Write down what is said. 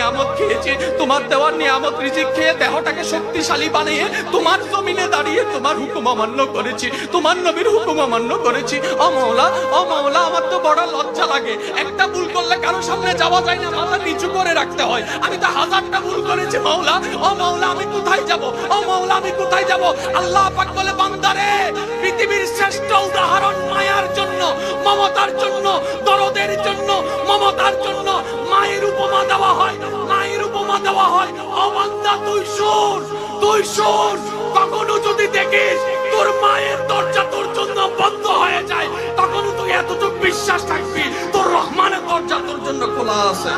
নিয়ামত খেয়েছি, তোমার দেওয়ার নিয়ামত রিজিক খেয়ে দেহটাকে শক্তিশালী বানিয়ে তোমার জমিনে দাঁড়িয়ে তোমার হুকুম অমান্য করেছি, তোমার নবীর হুকুম অমান্য করেছি। ও মাওলা, ও মাওলা, আমার তো বড় লজ্জা লাগে। একটা ভুল করলে কারো সামনে যাওয়া যায় না, মাথা নিচু করে রাখতে হয়। আমি তো হাজারটা ভুল করেছি মাওলা। ও মাওলা, আমি কোথায় যাব? ও মাওলা, আমি কোথায় যাব? আল্লাহ পাক বলে, বান্দারে, পৃথিবীর শ্রেষ্ঠ উদাহরণ মায়ার জন্য, মমতার জন্য, দরদের জন্য, মমতার জন্য মায়ের উপমা দেওয়া হয়, মায়ের উপমা দেওয়া হয়। ও বান্দা, তুই শোন, তুই শোন, কখনো যদি দেখিস তোর মায়ের দরজা তোর জন্য বন্ধ হয়ে যায়, তখনও তুই এতটুকু বিশ্বাস থাকবি তোর রহমানের দরজা তোর জন্য খোলা আছে।